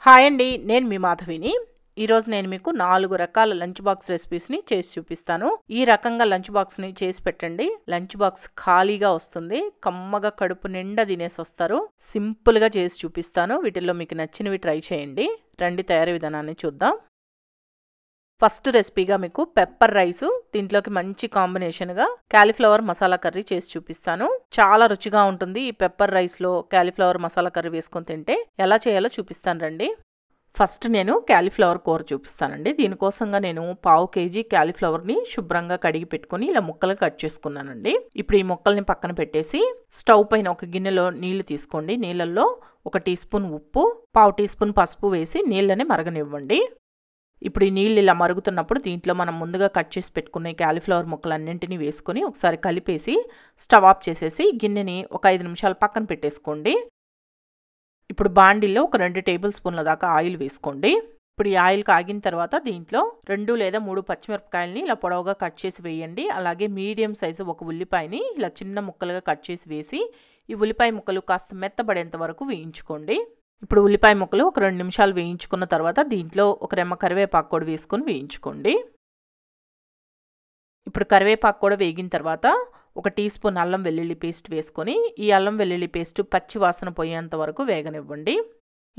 Hi అండి, నేను మీ మాధవిని. ఈరోజు నేను మీకు 4 రకాల లంచ్ బాక్స్ రెసిపీస్ని చేసి చూపిస్తాను. ఈ రకంగా లంచ్ బాక్స్ని చేసి పెట్టండి. లంచ్ బాక్స్ ఖాళీగా వస్తుంది, కమ్మగా కడుపు నిండా తినేసి వస్తారు. సింపుల్గా చేసి చూపిస్తాను. వీటిల్లో మీకు నచ్చినవి ట్రై చేయండి. రండి, తయారీ విధానాన్ని చూద్దాం. ఫస్ట్ రెసిపీగా మీకు పెప్పర్ రైసు, దీంట్లోకి మంచి కాంబినేషన్గా క్యాలీఫ్లవర్ మసాలా కర్రీ చేసి చూపిస్తాను. చాలా రుచిగా ఉంటుంది. ఈ పెప్పర్ రైస్లో క్యాలీఫ్లవర్ మసాలా కర్రీ వేసుకొని తింటే ఎలా చేయాలో చూపిస్తాను రండి. ఫస్ట్ నేను క్యాలీఫ్లవర్ కూర చూపిస్తానండి. దీనికోసంగా నేను 1/2 kg క్యాలీఫ్లవర్ని శుభ్రంగా కడిగి పెట్టుకుని ఇలా ముక్కలు కట్ చేసుకున్నానండి. ఇప్పుడు ఈ ముక్కల్ని పక్కన పెట్టేసి స్టవ్ పైన ఒక గిన్నెలో నీళ్లు తీసుకోండి. నీళ్ళల్లో 1 టీ స్పూన్ ఉప్పు, 1/2 టీ స్పూన్ పసుపు వేసి నీళ్ళని మరగనివ్వండి. ఇప్పుడు ఈ నీళ్ళు ఇలా మరుగుతున్నప్పుడు దీంట్లో మనం ముందుగా కట్ చేసి పెట్టుకున్న క్యాలీఫ్లవర్ ముక్కలన్నింటినీ వేసుకొని ఒకసారి కలిపేసి స్టవ్ ఆఫ్ చేసేసి గిన్నెని ఒక 5 నిమిషాలు పక్కన పెట్టేసుకోండి. ఇప్పుడు బాండిల్లో ఒక 2 టేబుల్ స్పూన్ల దాకా ఆయిల్ వేసుకోండి. ఇప్పుడు ఈ ఆయిల్ కాగిన తర్వాత దీంట్లో 2 లేదా 3 పచ్చిమిరపకాయలని ఇలా పొడవుగా కట్ చేసి వేయండి. అలాగే మీడియం సైజు ఒక ఉల్లిపాయని ఇలా చిన్న ముక్కలుగా కట్ చేసి వేసి ఈ ఉల్లిపాయ ముక్కలు కాస్త మెత్తబడేంత వరకు వేయించుకోండి. ఇప్పుడు ఉల్లిపాయ ముక్కలు ఒక 2 నిమిషాలు వేయించుకున్న తర్వాత దీంట్లో ఒక రెమ్మ కరివేపాకు కూడా వేసుకొని వేయించుకోండి. ఇప్పుడు కరివేపాకు కూడా వేగిన తర్వాత 1 టీ స్పూన్ అల్లం వెల్లుల్లి పేస్ట్ వేసుకొని ఈ అల్లం వెల్లుల్లి పేస్ట్ పచ్చి వాసన పోయేంత వరకు వేగనివ్వండి.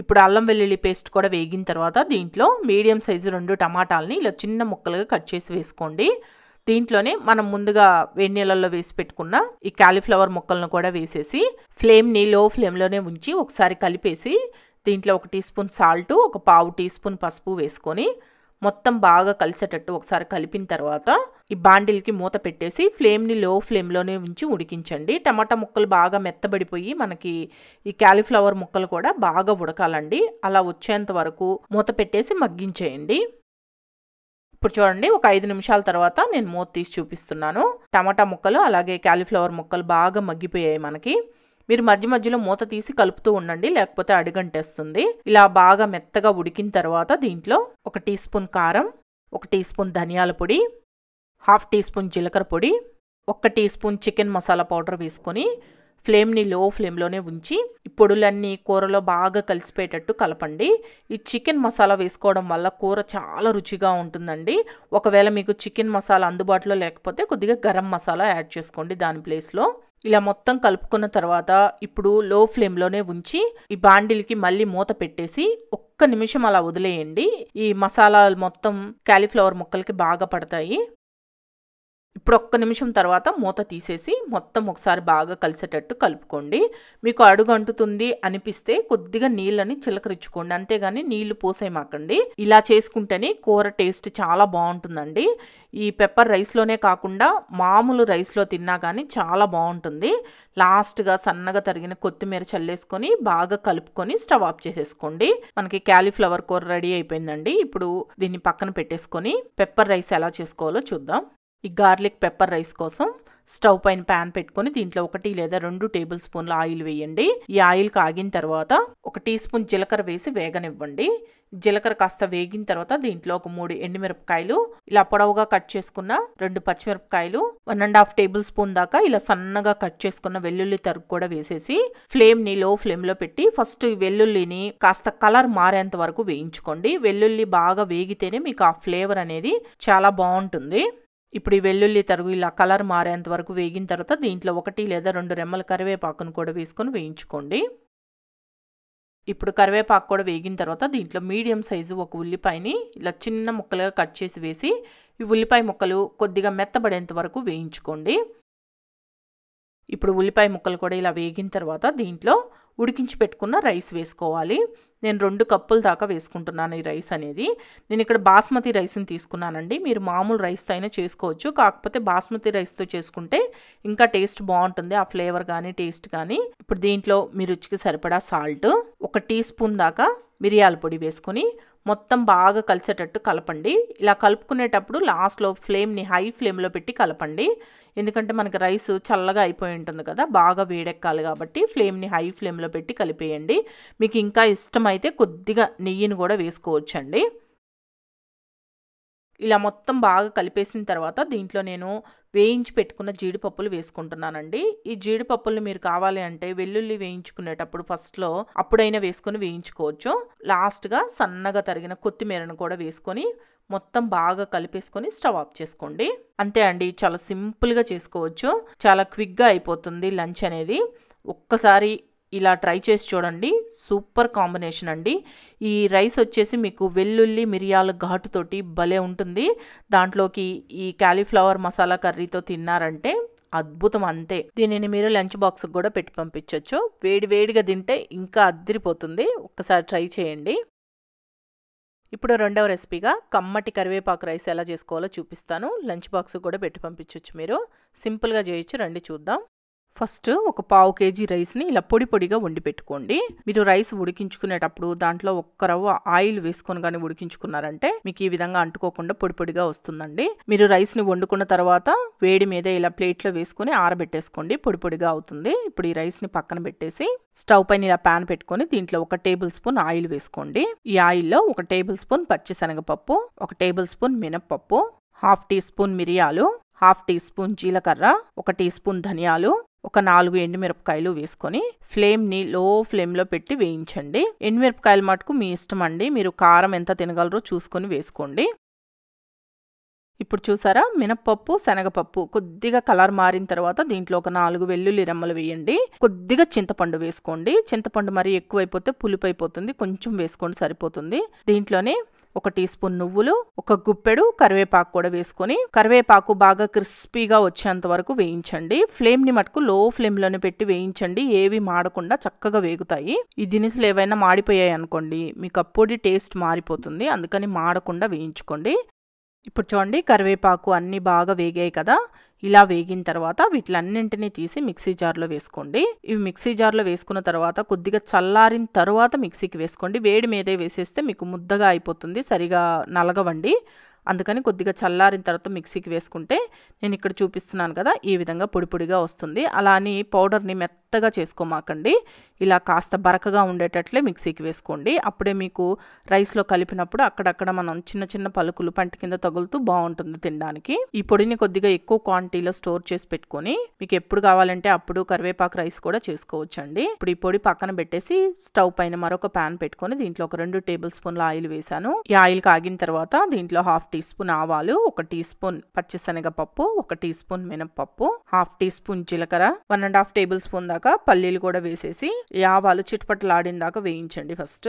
ఇప్పుడు అల్లం వెల్లుల్లి పేస్ట్ కూడా వేగిన తర్వాత దీంట్లో మీడియం సైజు 2 టమాటాలని ఇలా చిన్న ముక్కలుగా కట్ చేసి వేసుకోండి. దీంట్లోనే మనం ముందుగా వేడి నీళ్ళల్లో వేసి పెట్టుకున్న ఈ క్యాలీఫ్లవర్ ముక్కలను కూడా వేసేసి ఫ్లేమ్ని లో ఫ్లేమ్లోనే ఉంచి ఒకసారి కలిపేసి దీంట్లో 1 టీ స్పూన్ సాల్ట్, ఒక 1/2 టీ స్పూన్ పసుపు వేసుకొని మొత్తం బాగా కలిసేటట్టు ఒకసారి కలిపిన తర్వాత ఈ బాండిల్కి మూత పెట్టేసి ఫ్లేమ్ని లో ఫ్లేమ్లోనే ఉంచి ఉడికించండి. టమాటా ముక్కలు బాగా మెత్తబడిపోయి మనకి ఈ క్యాలీఫ్లవర్ ముక్కలు కూడా బాగా ఉడకాలండి. అలా వచ్చేంత వరకు మూత పెట్టేసి మగ్గించేయండి. ఇప్పుడు చూడండి, ఒక 5 నిమిషాల తర్వాత నేను మూత తీసి చూపిస్తున్నాను. టమాటా ముక్కలు అలాగే క్యాలీఫ్లవర్ ముక్కలు బాగా మగ్గిపోయాయి మనకి. మీరు మధ్య మధ్యలో మూత తీసి కలుపుతూ ఉండండి, లేకపోతే అడుగంటేస్తుంది. ఇలా బాగా మెత్తగా ఉడికిన తర్వాత దీంట్లో 1 టీ స్పూన్ కారం, 1 టీ స్పూన్ ధనియాల పొడి, 1/2 టీ స్పూన్ జీలకర్ర పొడి, 1 tea spoon chicken masala powder వేసుకొని ఫ్లేమ్ని లో ఫ్లేమ్లోనే ఉంచి ఈ పొడులన్నీ కూరలో బాగా కలిసిపోయేటట్టు కలపండి. ఈ చికెన్ మసాలా వేసుకోవడం వల్ల కూర చాలా రుచిగా ఉంటుందండి. ఒకవేళ మీకు చికెన్ మసాలా అందుబాటులో లేకపోతే కొద్దిగా గరం మసాలా యాడ్ చేసుకోండి దాని ప్లేస్లో. ఇలా మొత్తం కలుపుకున్న తర్వాత ఇప్పుడు లో ఫ్లేమ్లోనే ఉంచి ఈ బాండిల్కి మళ్ళీ మూత పెట్టేసి 1 నిమిషం అలా వదిలేయండి. ఈ మసాలాలు మొత్తం క్యాలీఫ్లవర్ ముక్కలకి బాగా పడతాయి. ఇప్పుడు 1 నిమిషం తర్వాత మూత తీసేసి మొత్తం ఒకసారి బాగా కలిసేటట్టు కలుపుకోండి. మీకు అడుగు అంటుతుంది అనిపిస్తే కొద్దిగా నీళ్ళని చిలకరించుకోండి, అంతేగాని నీళ్లు పోసేయమాకండి. ఇలా చేసుకుంటేనే కూర టేస్ట్ చాలా బాగుంటుందండి. ఈ పెప్పర్ రైస్లోనే కాకుండా మామూలు రైస్లో తిన్నా కానీ చాలా బాగుంటుంది. లాస్ట్గా సన్నగా తరిగిన కొత్తిమీర చల్లేసుకొని బాగా కలుపుకొని స్టవ్ ఆఫ్ చేసేసుకోండి. మనకి క్యాలీఫ్లవర్ కూర రెడీ అయిపోయిందండి. ఇప్పుడు దీన్ని పక్కన పెట్టేసుకొని పెప్పర్ రైస్ ఎలా చేసుకోవాలో చూద్దాం. ఈ గార్లిక్ పెప్పర్ రైస్ కోసం స్టవ్ పైన ప్యాన్ పెట్టుకొని దీంట్లో 1 లేదా 2 టేబుల్ స్పూన్ల ఆయిల్ వేయండి. ఈ ఆయిల్ కాగిన తర్వాత 1 టీ స్పూన్ జీలకర్ర వేసి వేగనివ్వండి. జీలకర్ర కాస్త వేగిన తర్వాత దీంట్లో ఒక 3 ఎండుమిరపకాయలు, ఇలా పొడవుగా కట్ చేసుకున్న 2 పచ్చిమిరపకాయలు, 1.5 టేబుల్ స్పూన్ దాకా ఇలా సన్నగా కట్ చేసుకున్న వెల్లుల్లి తరుగు కూడా వేసేసి ఫ్లేమ్ని లో ఫ్లేమ్లో పెట్టి ఫస్ట్ ఈ వెల్లుల్లిని కాస్త కలర్ మారేంత వరకు వేయించుకోండి. వెల్లుల్లి బాగా వేగితేనే మీకు ఆ ఫ్లేవర్ అనేది చాలా బాగుంటుంది. ఇప్పుడు ఈ వెల్లుల్లి తరుగు ఇలా కలర్ మారేంత వరకు వేగిన తర్వాత దీంట్లో 1 లేదా 2 రెమ్మల కరివేపాకును కూడా వేసుకొని వేయించుకోండి. ఇప్పుడు కరివేపాకు కూడా వేగిన తర్వాత దీంట్లో మీడియం సైజు ఒక ఉల్లిపాయని ఇలా చిన్న ముక్కలుగా కట్ చేసి వేసి ఈ ఉల్లిపాయ ముక్కలు కొద్దిగా మెత్తబడేంత వరకు వేయించుకోండి. ఇప్పుడు ఉల్లిపాయ ముక్కలు కూడా ఇలా వేగిన తర్వాత దీంట్లో ఉడికించి పెట్టుకున్న రైస్ వేసుకోవాలి. నేను 2 కప్పుల దాకా వేసుకుంటున్నాను ఈ రైస్ అనేది. నేను ఇక్కడ బాస్మతి రైస్ని తీసుకున్నానండి. మీరు మామూలు రైస్తో అయినా చేసుకోవచ్చు, కాకపోతే బాస్మతి రైస్తో చేసుకుంటే ఇంకా టేస్ట్ బాగుంటుంది, ఆ ఫ్లేవర్ కానీ టేస్ట్ కానీ. ఇప్పుడు దీంట్లో మీ రుచికి సరిపడా సాల్ట్, 1 టీ స్పూన్ దాకా మిరియాల పొడి వేసుకొని మొత్తం బాగా కలిసేటట్టు కలపండి. ఇలా కలుపుకునేటప్పుడు లాస్ట్లో ఫ్లేమ్ని హై ఫ్లేమ్లో పెట్టి కలపండి, ఎందుకంటే మనకి రైస్ చల్లగా అయిపోయి ఉంటుంది కదా, బాగా వేడెక్కాలి కాబట్టి ఫ్లేమ్ని హై ఫ్లేమ్లో పెట్టి కలిపేయండి. మీకు ఇంకా ఇష్టమైతే కొద్దిగా నెయ్యిని కూడా వేసుకోవచ్చండి. ఇలా మొత్తం బాగా కలిపేసిన తర్వాత దీంట్లో నేను వేయించి పెట్టుకున్న జీడిపప్పులు వేసుకుంటున్నానండి. ఈ జీడిపప్పుల్ని మీరు కావాలి అంటే వెల్లుల్లి వేయించుకునేటప్పుడు ఫస్ట్లో అప్పుడైనా వేసుకొని వేయించుకోవచ్చు. లాస్ట్గా సన్నగా తరిగిన కొత్తిమీరను కూడా వేసుకొని మొత్తం బాగా కలిపేసుకొని స్టవ్ ఆఫ్ చేసుకోండి. అంతే అండి, చాలా సింపుల్గా చేసుకోవచ్చు, చాలా క్విక్గా అయిపోతుంది లంచ్ అనేది. ఒక్కసారి ఇలా ట్రై చేసి చూడండి, సూపర్ కాంబినేషన్ అండి. ఈ రైస్ వచ్చేసి మీకు వెల్లుల్లి మిరియాల ఘాటుతోటి భలే ఉంటుంది. దాంట్లోకి ఈ కాలీఫ్లవర్ మసాలా కర్రీతో తిన్నారంటే అద్భుతం అంతే. దీనిని మీరు లంచ్ బాక్స్కి కూడా పెట్టి పంపించవచ్చు. వేడి వేడిగా తింటే ఇంకా అద్దిరిపోతుంది. ఒక్కసారి ట్రై చేయండి. ఇప్పుడు రెండవ రెసిపీగా కమ్మటి కరివేపాకు రైస్ ఎలా చేసుకోవాలో చూపిస్తాను. లంచ్ బాక్స్ కూడా పెట్టి పంపించవచ్చు మీరు. సింపుల్గా చేయొచ్చు, రండి చూద్దాం. ఫస్ట్ ఒక పావు కేజీ రైస్ని ఇలా పొడి పొడిగా వండి పెట్టుకోండి. మీరు రైస్ ఉడికించుకునేటప్పుడు దాంట్లో ఒక్క రవ్వ ఆయిల్ వేసుకొని కానీ ఉడికించుకున్నారంటే మీకు ఈ విధంగా అంటుకోకుండా పొడి పొడిగా వస్తుందండి. మీరు రైస్ని వండుకున్న తర్వాత వేడి మీద ఇలా ప్లేట్లో వేసుకొని ఆరబెట్టేసుకోండి, పొడి పొడిగా అవుతుంది. ఇప్పుడు ఈ రైస్ని పక్కన పెట్టేసి స్టవ్ పైన ఇలా ప్యాన్ పెట్టుకొని దీంట్లో 1 టేబుల్ స్పూన్ ఆయిల్ వేసుకోండి. ఈ ఆయిల్లో 1 టేబుల్ స్పూన్ పచ్చిశనగపప్పు, 1 టేబుల్ స్పూన్ మినప్పప్పు, 1/2 టీ స్పూన్ మిరియాలు, 1/2 టీ స్పూన్ జీలకర్ర, 1 టీ స్పూన్ ధనియాలు, ఒక 4 ఎండుమిరపకాయలు వేసుకొని ఫ్లేమ్ని లో ఫ్లేమ్లో పెట్టి వేయించండి. ఎండుమిరపకాయల మటుకు మీ ఇష్టం అండి, మీరు కారం ఎంత తినగలరో చూసుకొని వేసుకోండి. ఇప్పుడు చూసారా, మినప్పప్పు శనగపప్పు కొద్దిగా కలర్ మారిన తర్వాత దీంట్లో ఒక 4 వెల్లుల్లి రెమ్మలు వేయండి. కొద్దిగా చింతపండు వేసుకోండి. చింతపండు మరీ ఎక్కువైపోతే పులుపు అయిపోతుంది, కొంచెం వేసుకోండి సరిపోతుంది. దీంట్లోనే 1 టీ స్పూన్ నువ్వులు, 1 గుప్పెడు కరివేపాకు కూడా వేసుకొని కరివేపాకు బాగా క్రిస్పీగా వచ్చేంత వరకు వేయించండి. ఫ్లేమ్ని మటుకు లో ఫ్లేమ్లోనే పెట్టి వేయించండి, ఏవి మాడకుండా చక్కగా వేగుతాయి. ఈ దినుసులు ఏవైనా మాడిపోయాయి అనుకోండి మీకు అప్పుడు టేస్ట్ మారిపోతుంది, అందుకని మాడకుండా వేయించుకోండి. ఇప్పుడు చూడండి, కరివేపాకు అన్నీ బాగా వేగాయి కదా. ఇలా వేగిన తర్వాత వీటిలన్నింటినీ తీసి మిక్సీ జార్లో వేసుకోండి. ఇవి మిక్సీ జార్లో వేసుకున్న తర్వాత కొద్దిగా చల్లారిన తర్వాత మిక్సీకి వేసుకోండి. వేడి మీదే వేసేస్తే మీకు ముద్దగా అయిపోతుంది, సరిగా నలగవండి. అందుకని కొద్దిగా చల్లారిన తర్వాత మిక్సీకి వేసుకుంటే నేను ఇక్కడ చూపిస్తున్నాను కదా, ఈ విధంగా పొడి పొడిగా వస్తుంది. అలా అని పౌడర్ని మెత్తగా చేసుకోమాకండి, ఇలా కాస్త బరకగా ఉండేటట్లే మిక్సీకి వేసుకోండి. అప్పుడే మీకు రైస్లో కలిపినప్పుడు అక్కడక్కడ మనం చిన్న చిన్న పలుకులు పంట కింద తగులుతూ బాగుంటుంది తినడానికి. ఈ పొడిని కొద్దిగా ఎక్కువ క్వాంటిటీలో స్టోర్ చేసి పెట్టుకొని మీకు ఎప్పుడు కావాలంటే అప్పుడు కరివేపాకు రైస్ కూడా చేసుకోవచ్చు అండి. ఇప్పుడు ఈ పొడి పక్కన పెట్టేసి స్టవ్ పైన మరొక ప్యాన్ పెట్టుకొని దీంట్లో ఒక 2 టేబుల్ స్పూన్ల ఆయిల్ వేసాను. ఈ ఆయిల్ కాగిన తర్వాత దీంట్లో 1/2 టీ స్పూన్ ఆవాలు, 1 టీ స్పూన్ పచ్చిశనగపప్పు, 1 టీ స్పూన్ మినప్పప్పు, 1/2 టీ స్పూన్ జీలకర్ర, 1.5 టేబుల్ స్పూన్ దాకా పల్లీలు కూడా వేసేసి ఈ ఆవాలు చిటపటలాడిన దాకా వేయించండి ఫస్ట్.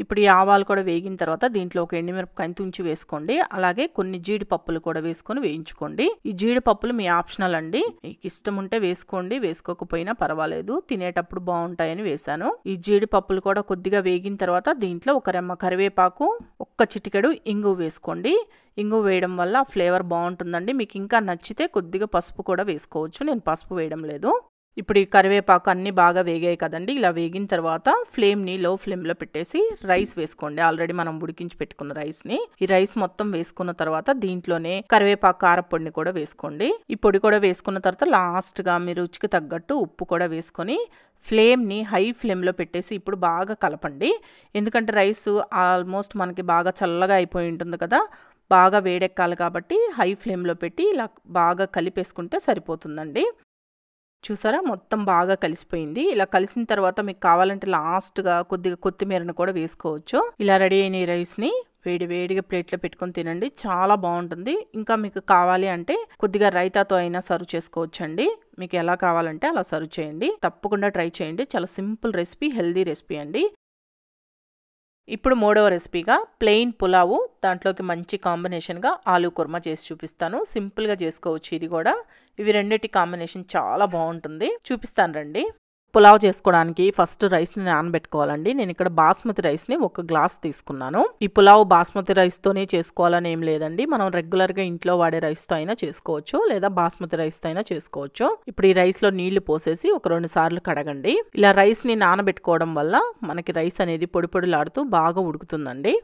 ఇప్పుడు ఈ ఆవాలు కూడా వేగిన తర్వాత దీంట్లో ఒక ఎండుమిరపకాయని తుంచి వేసుకోండి. అలాగే కొన్ని జీడిపప్పులు కూడా వేసుకొని వేయించుకోండి. ఈ జీడిపప్పులు మీ ఆప్షనల్ అండి, మీకు ఇష్టం ఉంటే వేసుకోండి, వేసుకోకపోయినా పర్వాలేదు, తినేటప్పుడు బాగుంటాయని వేసాను. ఈ జీడిపప్పులు కూడా కొద్దిగా వేగిన తర్వాత దీంట్లో ఒక రెమ్మ కరివేపాకు, 1 చిటికెడు ఇంగువ వేసుకోండి. ఇంగువ వేయడం వల్ల ఫ్లేవర్ బాగుంటుందండి. మీకు ఇంకా నచ్చితే కొద్దిగా పసుపు కూడా వేసుకోవచ్చు, నేను పసుపు వేయడం లేదు. ఇప్పుడు ఈ కరివేపాకు అన్నీ బాగా వేగాయి కదండి. ఇలా వేగిన తర్వాత ఫ్లేమ్ని లో ఫ్లేమ్లో పెట్టేసి రైస్ వేసుకోండి. ఆల్రెడీ మనం ఉడికించి పెట్టుకున్న రైస్ని ఈ రైస్ మొత్తం వేసుకున్న తర్వాత దీంట్లోనే కరివేపాకు కారపొడిని కూడా వేసుకోండి. ఈ పొడి కూడా వేసుకున్న తర్వాత లాస్ట్గా మీ రుచికి తగ్గట్టు ఉప్పు కూడా వేసుకొని ఫ్లేమ్ని హై ఫ్లేమ్లో పెట్టేసి ఇప్పుడు బాగా కలపండి. ఎందుకంటే రైస్ ఆల్మోస్ట్ మనకి బాగా చల్లగా అయిపోయి ఉంటుంది కదా, బాగా వేడెక్కాలి కాబట్టి హై ఫ్లేమ్లో పెట్టి ఇలా బాగా కలిపేసుకుంటే సరిపోతుందండి. చూసారా, మొత్తం బాగా కలిసిపోయింది. ఇలా కలిసిన తర్వాత మీకు కావాలంటే లాస్ట్గా కొద్దిగా కొత్తిమీరను కూడా వేసుకోవచ్చు. ఇలా రెడీ అయిన ఈ రైస్ని వేడిగా ప్లేట్లో పెట్టుకొని తినండి, చాలా బాగుంటుంది. ఇంకా మీకు కావాలి అంటే కొద్దిగా రైతాతో అయినా సర్వ్ చేసుకోవచ్చు అండి. మీకు ఎలా కావాలంటే అలా సర్వ్ చేయండి, తప్పకుండా ట్రై చేయండి. చాలా సింపుల్ రెసిపీ, హెల్దీ రెసిపీ అండి. ఇప్పుడు మూడవ రెసిపీగా ప్లెయిన్ పులావు, దాంట్లోకి మంచి కాంబినేషన్గా ఆలూ కుర్మా చేసి చూపిస్తాను. సింపుల్గా చేసుకోవచ్చు ఇది కూడా. ఇవి రెండింటి కాంబినేషన్ చాలా బాగుంటుంది, చూపిస్తాను రండి. పులావ్ చేసుకోవడానికి ఫస్ట్ రైస్ని నానబెట్టుకోవాలండి. నేను ఇక్కడ బాస్మతి రైస్ని 1 గ్లాస్ తీసుకున్నాను. ఈ పులావ్ బాస్మతి రైస్తోనే చేసుకోవాలని ఏం లేదండి, మనం రెగ్యులర్గా ఇంట్లో వాడే రైస్తో అయినా చేసుకోవచ్చు, లేదా బాస్మతి రైస్తో అయినా చేసుకోవచ్చు. ఇప్పుడు ఈ రైస్లో నీళ్లు పోసేసి ఒక 2 సార్లు కడగండి. ఇలా రైస్ని నానబెట్టుకోవడం వల్ల మనకి రైస్ అనేది పొడి పొడిలాడుతూ బాగా ఉడుకుతుందండి.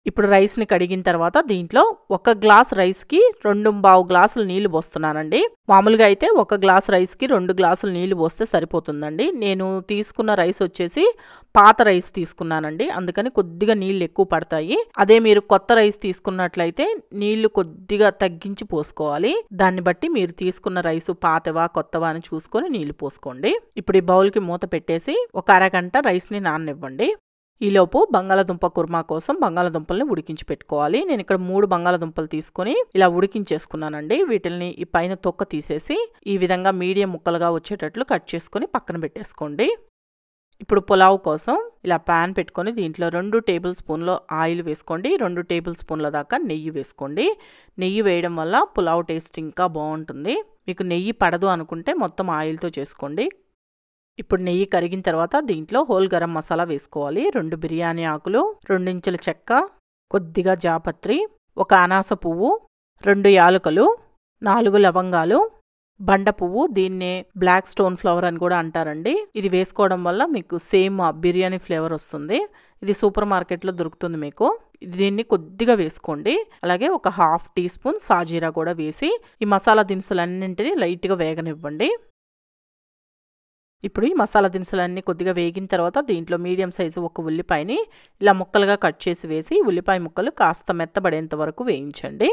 ఇప్పుడు రైస్ని కడిగిన తర్వాత దీంట్లో 1 గ్లాస్ రైస్కి 2.25 గ్లాసులు నీళ్లు పోస్తున్నానండి. మామూలుగా అయితే 1 గ్లాస్ రైస్కి 2 గ్లాసులు నీళ్లు పోస్తే సరిపోతుందండి. నేను తీసుకున్న రైస్ వచ్చేసి పాత రైస్ తీసుకున్నానండి, అందుకని కొద్దిగా నీళ్ళు ఎక్కువ పడతాయి. అదే మీరు కొత్త రైస్ తీసుకున్నట్లయితే నీళ్లు కొద్దిగా తగ్గించి పోసుకోవాలి. దాన్ని బట్టి మీరు తీసుకున్న రైసు పాతవా కొత్తవా అని చూసుకొని నీళ్లు పోసుకోండి. ఇప్పుడు ఈ బౌల్కి మూత పెట్టేసి ఒక అరగంట రైస్ని నాననివ్వండి. ఈలోపు బంగాళదుంప కుర్మా కోసం బంగాళదుంపల్ని ఉడికించి పెట్టుకోవాలి. నేను ఇక్కడ 3 బంగాళదుంపలు తీసుకొని ఇలా ఉడికించేసుకున్నానండి. వీటిల్ని ఈ పైన తొక్క తీసేసి ఈ విధంగా మీడియం ముక్కలుగా వచ్చేటట్లు కట్ చేసుకొని పక్కన పెట్టేసుకోండి. ఇప్పుడు పులావ్ కోసం ఇలా ప్యాన్ పెట్టుకొని దీంట్లో 2 టేబుల్ స్పూన్ల ఆయిల్ వేసుకోండి. 2 టేబుల్ స్పూన్ల దాకా నెయ్యి వేసుకోండి. నెయ్యి వేయడం వల్ల పులావ్ టేస్ట్ ఇంకా బాగుంటుంది. మీకు నెయ్యి పడదు అనుకుంటే మొత్తం ఆయిల్తో చేసుకోండి. ఇప్పుడు నెయ్యి కరిగిన తర్వాత దీంట్లో హోల్ గరం మసాలా వేసుకోవాలి. 2 బిర్యానీ ఆకులు, 2 ఇంచుల చెక్క, కొద్దిగా జాపత్రి, 1 అనాస పువ్వు, 2 యాలకులు, 4 లవంగాలు, బండ పువ్వు, దీన్నే బ్లాక్ స్టోన్ ఫ్లవర్ అని కూడా అంటారండి. ఇది వేసుకోవడం వల్ల మీకు సేమ్ బిర్యానీ ఫ్లేవర్ వస్తుంది. ఇది సూపర్ మార్కెట్లో దొరుకుతుంది మీకు. దీన్ని కొద్దిగా వేసుకోండి. అలాగే 1/2 టీ స్పూన్ సాజీరా కూడా వేసి ఈ మసాలా దినుసులన్నింటినీ లైట్గా వేగనివ్వండి. ఇప్పుడు ఈ మసాలా దినుసులన్నీ కొద్దిగా వేగిన తర్వాత దీంట్లో మీడియం సైజు 1 ఉల్లిపాయని ఇలా ముక్కలుగా కట్ చేసి వేసి ఉల్లిపాయ ముక్కలు కాస్త మెత్తబడేంత వరకు వేయించండి.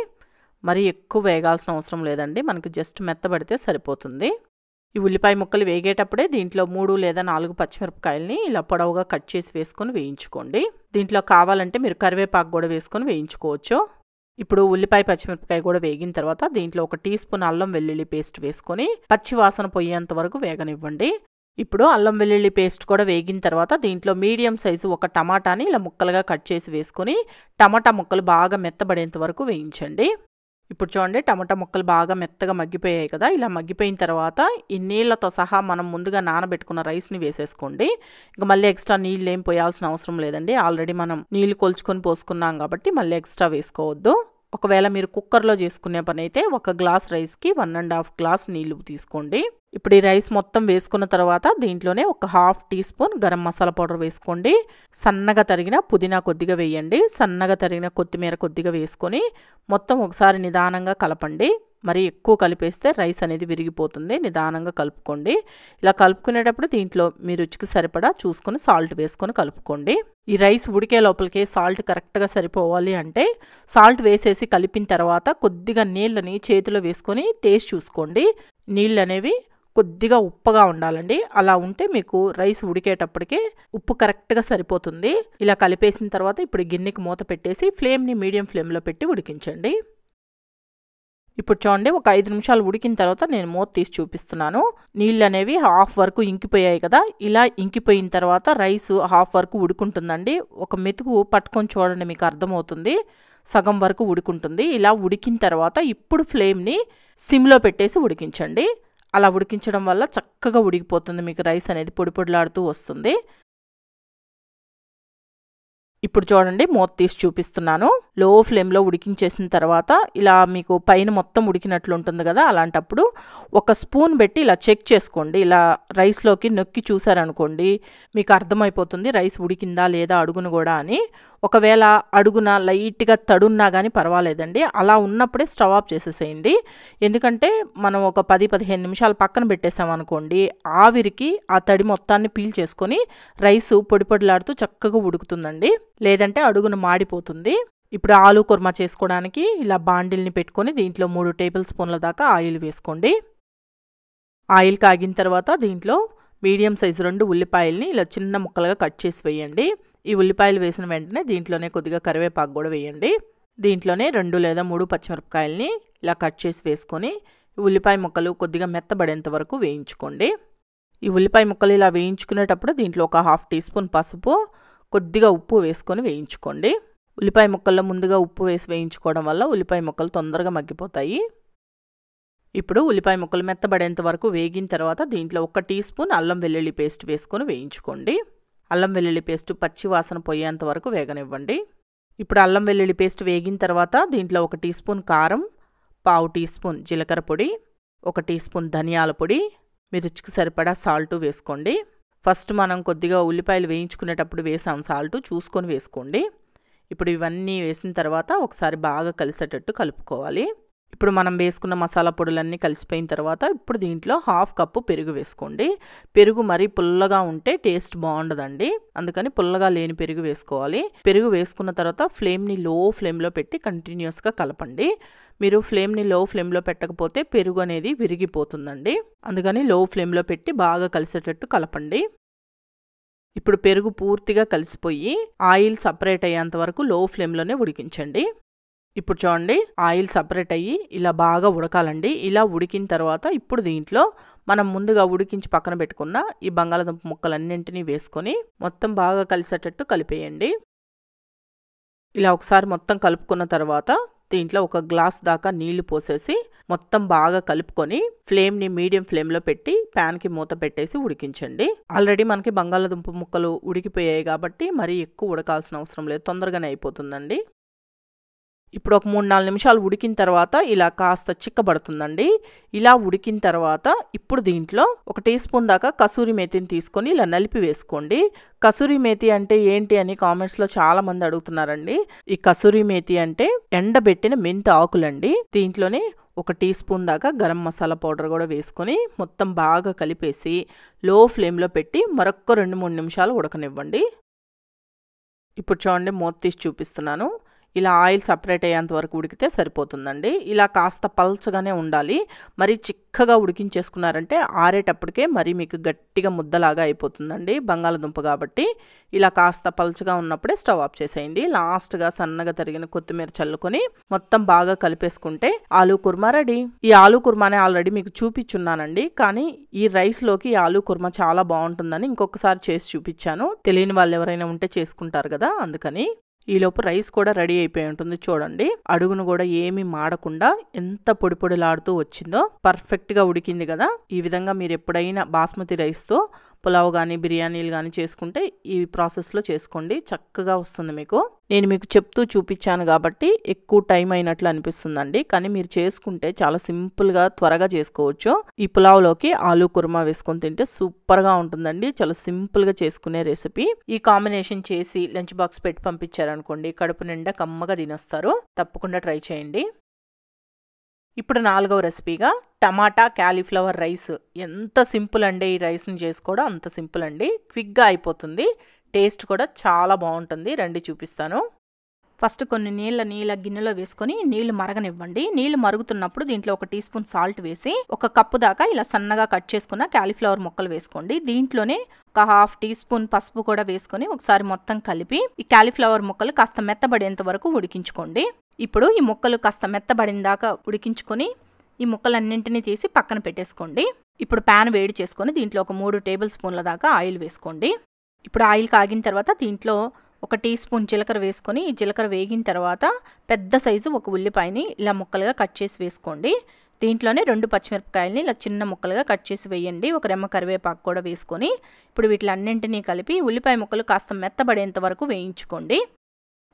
మరి ఎక్కువ వేగాల్సిన అవసరం లేదండి, మనకి జస్ట్ మెత్తబడితే సరిపోతుంది. ఈ ఉల్లిపాయ ముక్కలు వేగేటప్పుడే దీంట్లో 3 లేదా 4 పచ్చిమిరపకాయలని ఇలా పొడవుగా కట్ చేసి వేసుకొని వేయించుకోండి. దీంట్లో కావాలంటే మీరు కరివేపాకు కూడా వేసుకొని వేయించుకోవచ్చు. ఇప్పుడు ఉల్లిపాయ పచ్చిమిరపకాయ కూడా వేగిన తర్వాత దీంట్లో 1 టీ స్పూన్ అల్లం వెల్లుల్లి పేస్ట్ వేసుకొని పచ్చి వాసన పోయేంత వరకు వేగనివ్వండి. ఇప్పుడు అల్లం వెల్లుల్లి పేస్ట్ కూడా వేగిన తర్వాత దీంట్లో మీడియం సైజు 1 టమాటాని ఇలా ముక్కలుగా కట్ చేసి వేసుకొని టమాటా ముక్కలు బాగా మెత్తబడేంత వరకు వేయించండి. ఇప్పుడు చూడండి టమాటా ముక్కలు బాగా మెత్తగా మగ్గిపోయాయి కదా. ఇలా మగ్గిపోయిన తర్వాత ఈ నీళ్లతో సహా మనం ముందుగా నానబెట్టుకున్న రైస్ని వేసేసుకోండి. ఇంకా మళ్ళీ ఎక్స్ట్రా నీళ్ళు ఏం పోయాల్సిన అవసరం లేదండి. ఆల్రెడీ మనం నీళ్లు కొలుచుకొని పోసుకున్నాం కాబట్టి మళ్ళీ ఎక్స్ట్రా వేసుకోవద్దు. ఒకవేళ మీరు కుక్కర్లో చేసుకునే పని అయితే 1 గ్లాస్ రైస్కి 1.5 గ్లాస్ నీళ్లు తీసుకోండి. ఇప్పుడు ఈ రైస్ మొత్తం వేసుకున్న తర్వాత దీంట్లోనే 1/2 tea spoon garam masala powder వేసుకోండి. సన్నగా తరిగిన పుదీనా కొద్దిగా వేయండి. సన్నగా తరిగిన కొత్తిమీర కొద్దిగా వేసుకొని మొత్తం ఒకసారి నిదానంగా కలపండి. మరి ఎక్కువ కలిపేస్తే రైస్ అనేది విరిగిపోతుంది. నిదానంగా కలుపుకోండి. ఇలా కలుపుకునేటప్పుడు దీంట్లో మీ రుచికి సరిపడా చూసుకొని సాల్ట్ వేసుకొని కలుపుకోండి. ఈ రైస్ ఉడికే లోపలికి సాల్ట్ కరెక్ట్గా సరిపోవాలి అంటే సాల్ట్ వేసేసి కలిపిన తర్వాత కొద్దిగా నీళ్ళని చేతిలో వేసుకొని టేస్ట్ చూసుకోండి. నీళ్ళు అనేవి కొద్దిగా ఉప్పగా ఉండాలండి. అలా ఉంటే మీకు రైస్ ఉడికేటప్పటికే ఉప్పు కరెక్ట్గా సరిపోతుంది. ఇలా కలిపేసిన తర్వాత ఇప్పుడు గిన్నెకి మూత పెట్టేసి ఫ్లేమ్ని మీడియం ఫ్లేమ్లో పెట్టి ఉడికించండి. ఇప్పుడు చూడండి ఒక 5 నిమిషాలు ఉడికిన తర్వాత నేను మూత తీసి చూపిస్తున్నాను. నీళ్ళు అనేవి హాఫ్ వరకు ఇంకిపోయాయి కదా. ఇలా ఇంకిపోయిన తర్వాత రైస్ హాఫ్ వరకు ఉడుకుంటుందండి. ఒక మెతుకు పట్టుకొని చూడండి, మీకు అర్థమవుతుంది. సగం వరకు ఉడుకుంటుంది. ఇలా ఉడికిన తర్వాత ఇప్పుడు ఫ్లేమ్ని సిమ్లో పెట్టేసి ఉడికించండి. అలా ఉడికించడం వల్ల చక్కగా ఉడికిపోతుంది. మీకు రైస్ అనేది పొడి పొడిలాడుతూ వస్తుంది. ఇప్పుడు చూడండి మూత తీసి చూపిస్తున్నాను. లో ఫ్లేమ్లో ఉడికించేసిన తర్వాత ఇలా మీకు పైన మొత్తం ఉడికినట్లు ఉంటుంది కదా. అలాంటప్పుడు 1 స్పూన్ పెట్టి ఇలా చెక్ చేసుకోండి. ఇలా రైస్లోకి నొక్కి చూసారనుకోండి మీకు అర్థమైపోతుంది రైస్ ఉడికిందా లేదా అడుగును కూడా అని. ఒకవేళ అడుగున లైట్గా తడున్నా కానీ పర్వాలేదండి. అలా ఉన్నప్పుడే స్టవ్ ఆఫ్ చేసేసేయండి. ఎందుకంటే మనం ఒక 10-15 నిమిషాలు పక్కన పెట్టేసామనుకోండి ఆవిరికి ఆ తడి మొత్తాన్ని పీల్ చేసుకొని రైసు పొడి పొడిలాడుతూ చక్కగా ఉడుకుతుందండి. లేదంటే అడుగును మాడిపోతుంది. ఇప్పుడు ఆలు కుర్మా చేసుకోవడానికి ఇలా బాండిల్ని పెట్టుకొని దీంట్లో 3 టేబుల్ స్పూన్ల దాకా ఆయిల్ వేసుకోండి. ఆయిల్ కాగిన తర్వాత దీంట్లో మీడియం సైజు 2 ఉల్లిపాయల్ని ఇలా చిన్న ముక్కలుగా కట్ చేసి వేయండి. ఈ ఉల్లిపాయలు వేసిన వెంటనే దీంట్లోనే కొద్దిగా కరివేపాకు కూడా వేయండి. దీంట్లోనే 2 లేదా 3 పచ్చిమిరపకాయల్ని ఇలా కట్ చేసి వేసుకొని ఉల్లిపాయ ముక్కలు కొద్దిగా మెత్తబడేంత వరకు వేయించుకోండి. ఈ ఉల్లిపాయ ముక్కలు ఇలా వేయించుకునేటప్పుడు దీంట్లో 1/2 టీ స్పూన్ పసుపు, కొద్దిగా ఉప్పు వేసుకొని వేయించుకోండి. ఉల్లిపాయ ముక్కల్లో ముందుగా ఉప్పు వేసి వేయించుకోవడం వల్ల ఉల్లిపాయ ముక్కలు తొందరగా మగ్గిపోతాయి. ఇప్పుడు ఉల్లిపాయ ముక్కలు మెత్తబడేంత వరకు వేగిన తర్వాత దీంట్లో 1 టీ స్పూన్ అల్లం వెల్లుల్లి పేస్ట్ వేసుకొని వేయించుకోండి. అల్లం వెల్లుల్లి పేస్ట్ పచ్చి వాసన పోయేంత వరకు వేగనివ్వండి. ఇప్పుడు అల్లం వెల్లుల్లి పేస్ట్ వేగిన తర్వాత దీంట్లో 1 టీ స్పూన్ కారం, 1/2 టీ స్పూన్ జీలకర్ర పొడి, 1 టీ స్పూన్ ధనియాల పొడి, మీ రుచికి సరిపడా సాల్ట్ వేసుకోండి. ఫస్ట్ మనం కొద్దిగా ఉల్లిపాయలు వేయించుకునేటప్పుడు వేసాం సాల్ట్ చూసుకొని వేసుకోండి. ఇప్పుడు ఇవన్నీ వేసిన తర్వాత ఒకసారి బాగా కలిసేటట్టు కలుపుకోవాలి. ఇప్పుడు మనం వేసుకున్న మసాలా పొడులన్నీ కలిసిపోయిన తర్వాత ఇప్పుడు దీంట్లో 1/2 కప్పు పెరుగు వేసుకోండి. పెరుగు మరీ పుల్లగా ఉంటే టేస్ట్ బాగుండదండి, అందుకని పుల్లగా లేని పెరుగు వేసుకోవాలి. పెరుగు వేసుకున్న తర్వాత ఫ్లేమ్ని లో ఫ్లేమ్లో పెట్టి కంటిన్యూస్గా కలపండి. మీరు ఫ్లేమ్ని లో ఫ్లేమ్లో పెట్టకపోతే పెరుగు అనేది విరిగిపోతుందండి, అందుకని లో ఫ్లేమ్లో పెట్టి బాగా కలిసేటట్టు కలపండి. ఇప్పుడు పెరుగు పూర్తిగా కలిసిపోయి ఆయిల్ సపరేట్ అయ్యేంత వరకు లో ఫ్లేమ్లోనే ఉడికించండి. ఇప్పుడు చూడండి, ఆయిల్ సపరేట్ అయ్యి ఇలా బాగా ఉడకాలండి. ఇలా ఉడికిన తర్వాత ఇప్పుడు దీంట్లో మనం ముందుగా ఉడికించి పక్కన పెట్టుకున్న ఈ బంగాళదుంప ముక్కలన్నింటినీ వేసుకొని మొత్తం బాగా కలిసేటట్టు కలిపేయండి. ఇలా ఒకసారి మొత్తం కలుపుకున్న తర్వాత దీంట్లో ఒక గ్లాస్ దాకా నీళ్లు పోసేసి మొత్తం బాగా కలుపుకొని ఫ్లేమ్ని మీడియం ఫ్లేమ్లో పెట్టి ప్యాన్కి మూత పెట్టేసి ఉడికించండి. ఆల్రెడీ మనకి బంగాళదుంప ముక్కలు ఉడికిపోయాయి కాబట్టి మరీ ఎక్కువ ఉడకాల్సిన అవసరం లేదు, తొందరగానే అయిపోతుందండి. ఇప్పుడు ఒక 3-4 నిమిషాలు ఉడికిన తర్వాత ఇలా కాస్త చిక్కబడుతుందండి. ఇలా ఉడికిన తర్వాత ఇప్పుడు దీంట్లో 1 టీ స్పూన్ దాకా కసూరి మేతిని తీసుకొని ఇలా నలిపి వేసుకోండి. కసూరి మేతి అంటే ఏంటి అని కామెంట్స్లో చాలా మంది అడుగుతున్నారండి. ఈ కసూరి మేతి అంటే ఎండబెట్టిన మెంతి ఆకులండి. దీంట్లోనే 1 టీ స్పూన్ దాకా గరం మసాలా పౌడర్ కూడా వేసుకొని మొత్తం బాగా కలిపేసి లో ఫ్లేమ్లో పెట్టి మరొక 2-3 నిమిషాలు ఉడకనివ్వండి. ఇప్పుడు చూడండి, మూత తీసి చూపిస్తున్నాను. ఇలా ఆయిల్ సపరేట్ అయ్యేంత వరకు ఉడికితే సరిపోతుందండి. ఇలా కాస్త పల్చగానే ఉండాలి. మరి చిక్కగా ఉడికించేసుకున్నారంటే ఆరేటప్పటికే మరి మీకు గట్టిగా ముద్దలాగా అయిపోతుందండి బంగాళదుంప కాబట్టి. ఇలా కాస్త పల్చగా ఉన్నప్పుడే స్టవ్ ఆఫ్ చేసేయండి. లాస్ట్గా సన్నగా తరిగిన కొత్తిమీర చల్లుకొని మొత్తం బాగా కలిపేసుకుంటే ఆలూ కుర్మా రెడీ. ఈ ఆలూ కుర్మానే ఆల్రెడీ మీకు చూపించున్నానండి, కానీ ఈ రైస్లోకి ఈ ఆలూ కుర్మా చాలా బాగుంటుందని ఇంకొకసారి చేసి చూపించాను. తెలియని వాళ్ళు ఎవరైనా ఉంటే చేసుకుంటారు కదా, అందుకని. ఈలోపు రైస్ కూడా రెడీ అయిపోయి ఉంటుంది. చూడండి, అడుగును కూడా ఏమీ మాడకుండా ఎంత పొడి పొడిలాడుతూ వచ్చిందో. పర్ఫెక్ట్గా ఉడికింది కదా. ఈ విధంగా మీరు ఎప్పుడైనా బాస్మతి రైస్తో పులావ్ కానీ బిర్యానీలు కానీ చేసుకుంటే ఈ ప్రాసెస్లో చేసుకోండి, చక్కగా వస్తుంది మీకు. నేను మీకు చెప్తూ చూపించాను కాబట్టి ఎక్కువ టైం అయినట్లు అనిపిస్తుందండి, కానీ మీరు చేసుకుంటే చాలా సింపుల్గా త్వరగా చేసుకోవచ్చు. ఈ పులావ్లోకి ఆలూ కుర్మా వేసుకొని తింటే సూపర్గా ఉంటుందండి. చాలా సింపుల్గా చేసుకునే రెసిపీ. ఈ కాంబినేషన్ చేసి లంచ్ బాక్స్ పెట్టి పంపించారనుకోండి, కడుపు నిండా కమ్మగా తినేస్తారు. తప్పకుండా ట్రై చేయండి. ఇప్పుడు 4వ రెసిపీగా టమాటా క్యాలీఫ్లవర్ రైస్. ఎంత సింపుల్ అండి, ఈ రైస్ని చేసుకోవడం అంత సింపుల్ అండి. క్విక్గా అయిపోతుంది, టేస్ట్ కూడా చాలా బాగుంటుంది. రండి చూపిస్తాను. ఫస్ట్ కొన్ని నీళ్ళ గిన్నెలో వేసుకొని నీళ్లు మరగనివ్వండి. నీళ్లు మరుగుతున్నప్పుడు దీంట్లో 1 టీ స్పూన్ సాల్ట్ వేసి 1 కప్పు దాకా ఇలా సన్నగా కట్ చేసుకున్న క్యాలీఫ్లవర్ ముక్కలు వేసుకోండి. దీంట్లోనే 1/2 టీ స్పూన్ పసుపు కూడా వేసుకొని ఒకసారి మొత్తం కలిపి ఈ క్యాలీఫ్లవర్ ముక్కలు కాస్త మెత్తబడేంత వరకు ఉడికించుకోండి. ఇప్పుడు ఈ ముక్కలు కాస్త మెత్తబడిన దాకా ఉడికించుకొని ఈ ముక్కలన్నింటినీ తీసి పక్కన పెట్టేసుకోండి. ఇప్పుడు ప్యాన్ వేడి చేసుకొని దీంట్లో ఒక 3 టేబుల్ స్పూన్ల దాకా ఆయిల్ వేసుకోండి. ఇప్పుడు ఆయిల్ కాగిన తర్వాత దీంట్లో 1 టీ స్పూన్ జీలకర్ర వేసుకొని ఈ జీలకర్ర వేగిన తర్వాత పెద్ద సైజు 1 ఉల్లిపాయని ఇలా ముక్కలుగా కట్ చేసి వేసుకోండి. దీంట్లోనే 2 పచ్చిమిరపకాయలని ఇలా చిన్న ముక్కలుగా కట్ చేసి వేయండి. 1 రెమ్మ కరివేపాకు కూడా వేసుకొని ఇప్పుడు వీటిలన్నింటినీ కలిపి ఉల్లిపాయ ముక్కలు కాస్త మెత్తబడేంత వరకు వేయించుకోండి.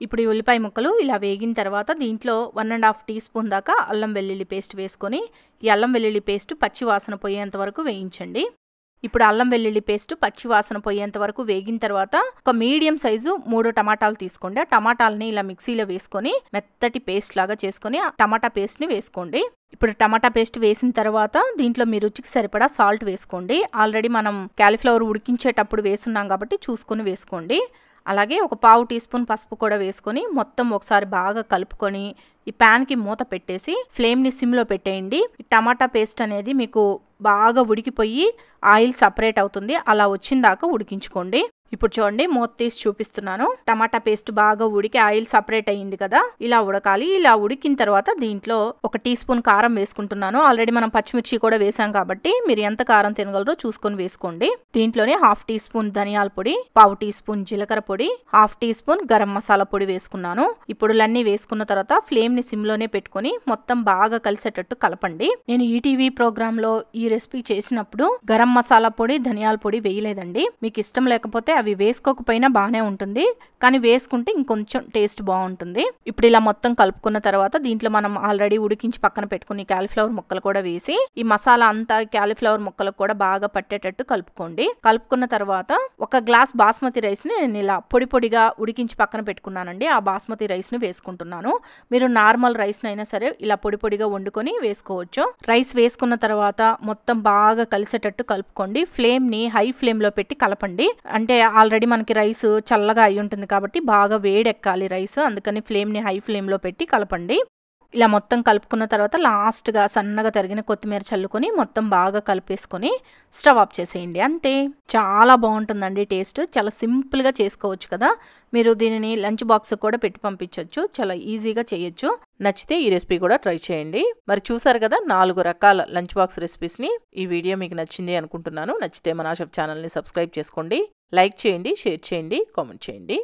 ఇప్పుడు ఈ ఉల్లిపాయ ముక్కలు ఇలా వేగిన తర్వాత దీంట్లో 1.5 టీ స్పూన్ దాకా అల్లం వెల్లుల్లి పేస్ట్ వేసుకొని ఈ అల్లం వెల్లుల్లి పేస్ట్ పచ్చి వాసన పోయేంత వరకు వేయించండి. ఇప్పుడు అల్లం వెల్లుల్లి పేస్ట్ పచ్చి వాసన పోయేంత వరకు వేగిన తర్వాత ఒక మీడియం సైజు 3 టమాటాలు తీసుకోండి. ఆ టమాటాలని ఇలా మిక్సీలో వేసుకొని మెత్తటి పేస్ట్ లాగా చేసుకొని ఆ టమాటా పేస్ట్ని వేసుకోండి. ఇప్పుడు టమాటా పేస్ట్ వేసిన తర్వాత దీంట్లో మీ రుచికి సరిపడా సాల్ట్ వేసుకోండి. ఆల్రెడీ మనం క్యాలీఫ్లవర్ ఉడికించేటప్పుడు వేసున్నాం కాబట్టి చూసుకొని వేసుకోండి. అలాగే 1/4 టీ స్పూన్ పసుపు కూడా వేసుకొని మొత్తం ఒకసారి బాగా కలుపుకొని ఈ ప్యాన్కి మూత పెట్టేసి ఫ్లేమ్ని సిమ్లో పెట్టేయండి. ఈ టమాటా పేస్ట్ అనేది మీకు బాగా ఉడికిపోయి ఆయిల్ సపరేట్ అవుతుంది, అలా వచ్చిన దాకా ఉడికించుకోండి. ఇప్పుడు చూడండి, మూత తీసి చూపిస్తున్నాను. టమాటా పేస్ట్ బాగా ఉడికి ఆయిల్ సపరేట్ అయ్యింది కదా, ఇలా ఉడకాలి. ఇలా ఉడికిన తర్వాత దీంట్లో 1 టీ స్పూన్ కారం వేసుకుంటున్నాను. ఆల్రెడీ మనం పచ్చిమిర్చి కూడా వేసాం కాబట్టి మీరు ఎంత కారం తినగలరో చూసుకొని వేసుకోండి. దీంట్లోనే 1/2 టీ స్పూన్ ధనియాల పొడి, 1/4 టీ స్పూన్ జీలకర్ర పొడి, 1/2 టీ స్పూన్ గరం మసాలా పొడి వేసుకున్నాను. ఈ పొడులన్నీ వేసుకున్న తర్వాత ఫ్లేమ్ ని సిమ్లోనే పెట్టుకుని మొత్తం బాగా కలిసేటట్టు కలపండి. నేను ఈటీవీ ప్రోగ్రామ్ లో ఈ రెసిపీ చేసినప్పుడు గరం మసాలా పొడి ధనియాల పొడి వేయలేదండి. మీకు ఇష్టం లేకపోతే అవి వేసుకోకపోయినా బాగానే ఉంటుంది, కానీ వేసుకుంటే ఇంకొంచెం టేస్ట్ బాగుంటుంది. ఇప్పుడు ఇలా మొత్తం కలుపుకున్న తర్వాత దీంట్లో మనం ఆల్రెడీ ఉడికించి పక్కన పెట్టుకుని క్యాలీఫ్లవర్ ముక్కలు కూడా వేసి ఈ మసాలా అంతా క్యాలీఫ్లవర్ ముక్కలకు కూడా బాగా పట్టేటట్టు కలుపుకోండి. కలుపుకున్న తర్వాత ఒక గ్లాస్ బాస్మతి రైస్ ని నేను ఇలా పొడి పొడిగా ఉడికించి పక్కన పెట్టుకున్నానండి. ఆ బాస్మతి రైస్ ని వేసుకుంటున్నాను. మీరు నార్మల్ రైస్ నైనా సరే ఇలా పొడి పొడిగా వండుకొని వేసుకోవచ్చు. రైస్ వేసుకున్న తర్వాత మొత్తం బాగా కలిసేటట్టు కలుపుకోండి. ఫ్లేమ్ ని హై ఫ్లేమ్ లో పెట్టి కలపండి. అంటే ఆల్రెడీ మనకి రైస్ చల్లగా అయి ఉంటుంది కాబట్టి బాగా వేడెక్కాలి రైస్, అందుకని ఫ్లేమ్ ని హై ఫ్లేమ్ లో పెట్టి కలపండి. ఇలా మొత్తం కలుపుకున్న తర్వాత లాస్ట్గా సన్నగా తరిగిన కొత్తిమీర చల్లుకొని మొత్తం బాగా కలిపేసుకొని స్టవ్ ఆఫ్ చేసేయండి. అంతే, చాలా బాగుంటుందండి. టేస్ట్ చాలా సింపుల్గా చేసుకోవచ్చు కదా. మీరు దీనిని లంచ్ బాక్స్ కూడా పెట్టి పంపించవచ్చు, చాలా ఈజీగా చేయొచ్చు. నచ్చితే ఈ రెసిపీ కూడా ట్రై చేయండి. మరి చూసారు కదా 4 రకాల లంచ్ బాక్స్ రెసిపీస్ని. ఈ వీడియో మీకు నచ్చింది అనుకుంటున్నాను. నచ్చితే మన షెఫ్ ఛానల్ని సబ్స్క్రైబ్ చేసుకోండి, లైక్ చేయండి, షేర్ చేయండి, కామెంట్ చేయండి.